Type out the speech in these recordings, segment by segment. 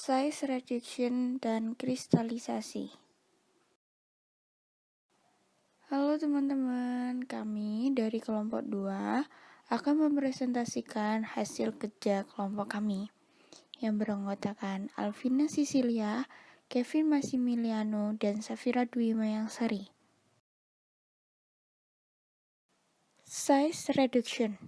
Size reduction dan kristalisasi. Halo teman-teman, kami dari kelompok 2 akan mempresentasikan hasil kerja kelompok kami yang beranggotakan Alvina Sicilia, Kevin Massimiliano, dan Safira Dwi Mayangsari. Size reduction.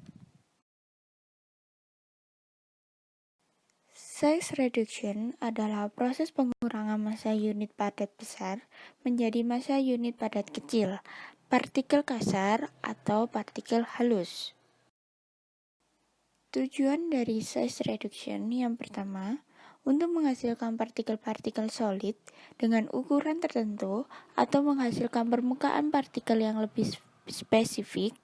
Size reduction adalah proses pengurangan massa unit padat besar menjadi massa unit padat kecil, partikel kasar atau partikel halus. Tujuan dari size reduction yang pertama, untuk menghasilkan partikel-partikel solid dengan ukuran tertentu atau menghasilkan permukaan partikel yang lebih spesifik.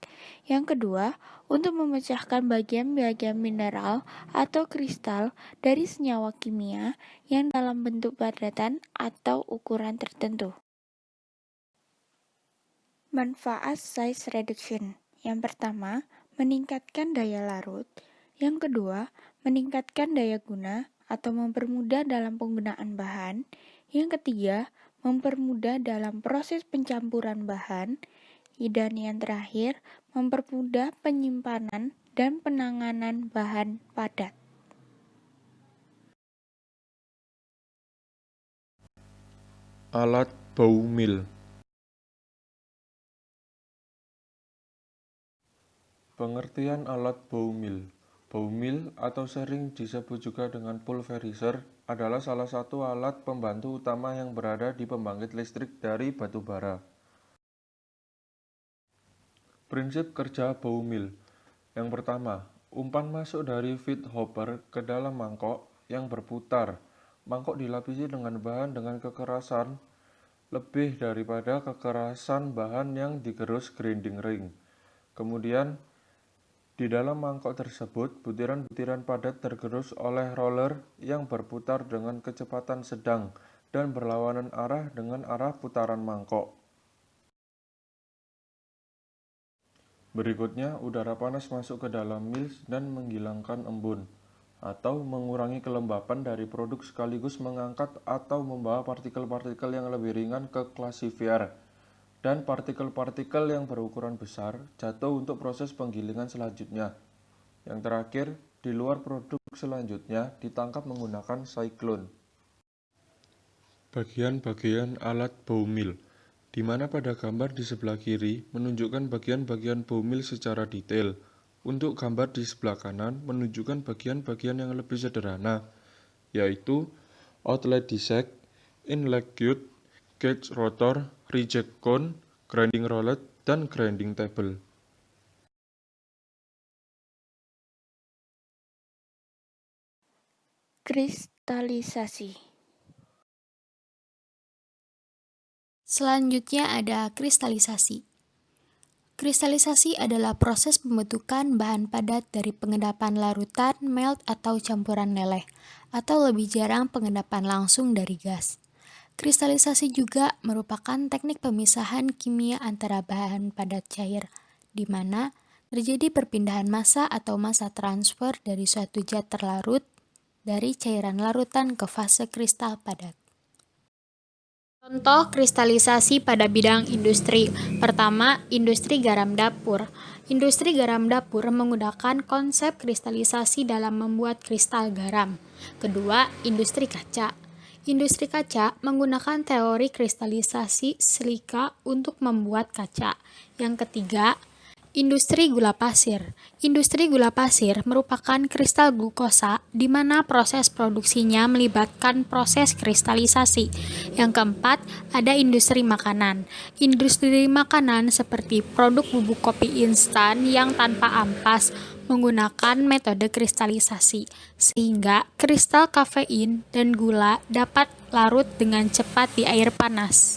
Yang kedua, untuk memecahkan bagian-bagian mineral atau kristal dari senyawa kimia yang dalam bentuk padatan atau ukuran tertentu. Manfaat size reduction. Yang pertama, meningkatkan daya larut. Yang kedua, meningkatkan daya guna atau mempermudah dalam penggunaan bahan. Yang ketiga, mempermudah dalam proses pencampuran bahan. Dan yang terakhir, mempermudah penyimpanan dan penanganan bahan padat. Alat Baumil. Pengertian alat Baumil. Baumil atau sering disebut juga dengan pulverizer adalah salah satu alat pembantu utama yang berada di pembangkit listrik dari batu bara. Prinsip kerja Baumil. Yang pertama, umpan masuk dari feed hopper ke dalam mangkok yang berputar. Mangkok dilapisi dengan bahan dengan kekerasan lebih daripada kekerasan bahan yang digerus grinding ring. Kemudian, di dalam mangkok tersebut, butiran-butiran padat tergerus oleh roller yang berputar dengan kecepatan sedang dan berlawanan arah dengan arah putaran mangkok. Berikutnya, udara panas masuk ke dalam mills dan menghilangkan embun, atau mengurangi kelembapan dari produk sekaligus mengangkat atau membawa partikel-partikel yang lebih ringan ke klasifier, dan partikel-partikel yang berukuran besar jatuh untuk proses penggilingan selanjutnya. Yang terakhir, di luar produk selanjutnya ditangkap menggunakan siklon. Bagian-bagian alat Baumil, di mana pada gambar di sebelah kiri menunjukkan bagian-bagian Baumil secara detail. Untuk gambar di sebelah kanan menunjukkan bagian-bagian yang lebih sederhana, yaitu outlet disc, inlet cut, gauge rotor, reject cone, grinding roulette, dan grinding table. Kristalisasi. Selanjutnya ada kristalisasi. Kristalisasi adalah proses pembentukan bahan padat dari pengendapan larutan, melt atau campuran leleh, atau lebih jarang pengendapan langsung dari gas. Kristalisasi juga merupakan teknik pemisahan kimia antara bahan padat cair, di mana terjadi perpindahan massa atau massa transfer dari suatu zat terlarut dari cairan larutan ke fase kristal padat. Contoh kristalisasi pada bidang industri. Pertama, industri garam dapur. Industri garam dapur menggunakan konsep kristalisasi dalam membuat kristal garam. Kedua, industri kaca. Industri kaca menggunakan teori kristalisasi silika untuk membuat kaca. Yang ketiga, industri gula pasir. Industri gula pasir merupakan kristal glukosa di mana proses produksinya melibatkan proses kristalisasi. Yang keempat, ada industri makanan. Industri makanan seperti produk bubuk kopi instan yang tanpa ampas menggunakan metode kristalisasi, sehingga kristal kafein dan gula dapat larut dengan cepat di air panas.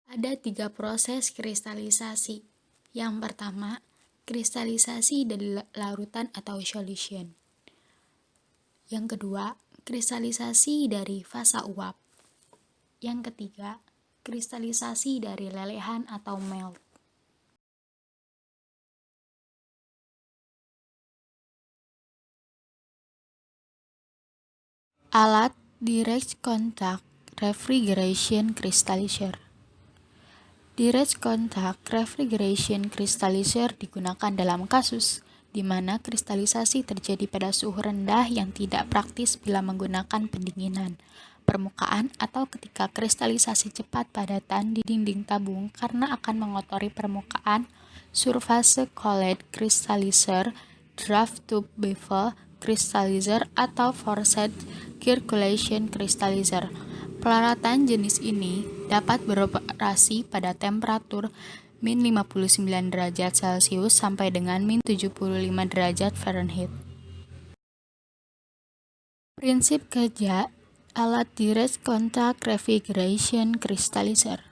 Ada 3 proses kristalisasi. Yang pertama, kristalisasi dari larutan atau solution. Yang kedua, kristalisasi dari fasa uap. Yang ketiga, kristalisasi dari lelehan atau melt. Alat Direct Contact Refrigeration Crystallizer. Direct Contact Refrigeration Crystallizer digunakan dalam kasus di mana kristalisasi terjadi pada suhu rendah yang tidak praktis bila menggunakan pendinginan permukaan atau ketika kristalisasi cepat padatan di dinding tabung karena akan mengotori permukaan, surface cooled crystallizer, draft tube bevel crystallizer, atau forced circulation crystallizer. Peralatan jenis ini dapat beroperasi pada temperatur min 59 derajat Celcius sampai dengan min 75 derajat Fahrenheit. Prinsip kerja alat direct contact refrigeration crystallizer.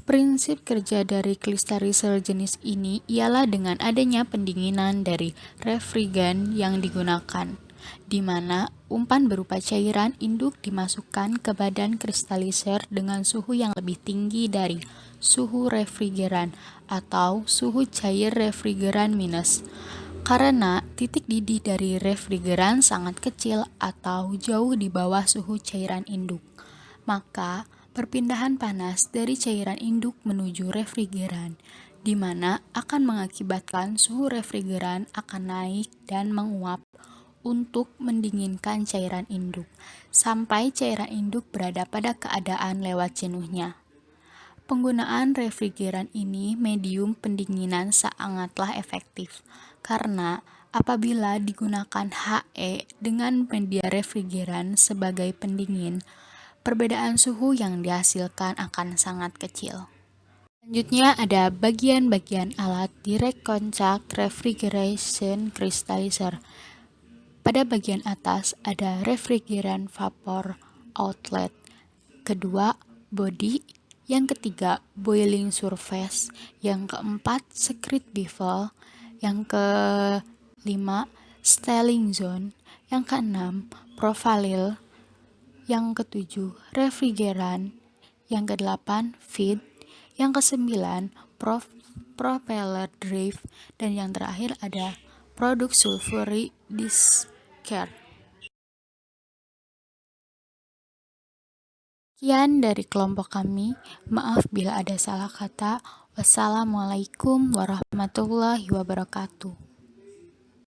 Prinsip kerja dari crystallizer jenis ini ialah dengan adanya pendinginan dari refrigerant yang digunakan, di mana umpan berupa cairan induk dimasukkan ke badan crystallizer dengan suhu yang lebih tinggi dari suhu refrigeran atau suhu cair refrigeran minus. Karena titik didih dari refrigeran sangat kecil atau jauh di bawah suhu cairan induk, maka perpindahan panas dari cairan induk menuju refrigeran, di mana akan mengakibatkan suhu refrigeran akan naik dan menguap untuk mendinginkan cairan induk, sampai cairan induk berada pada keadaan lewat jenuhnya. Penggunaan refrigeran ini medium pendinginan sangatlah efektif, karena apabila digunakan HE dengan media refrigeran sebagai pendingin, perbedaan suhu yang dihasilkan akan sangat kecil. Selanjutnya ada bagian-bagian alat direct contact refrigeration crystallizer. Pada bagian atas ada refrigerant vapor outlet, kedua body, yang ketiga boiling surface, yang keempat secret bevel, yang kelima stalling zone, yang keenam profile, yang ketujuh refrigerant, yang kedelapan feed, yang kesembilan propeller drive, dan yang terakhir ada produk sulfuric discharge. Sekian dari kelompok kami, maaf bila ada salah kata. Wassalamualaikum warahmatullahi wabarakatuh.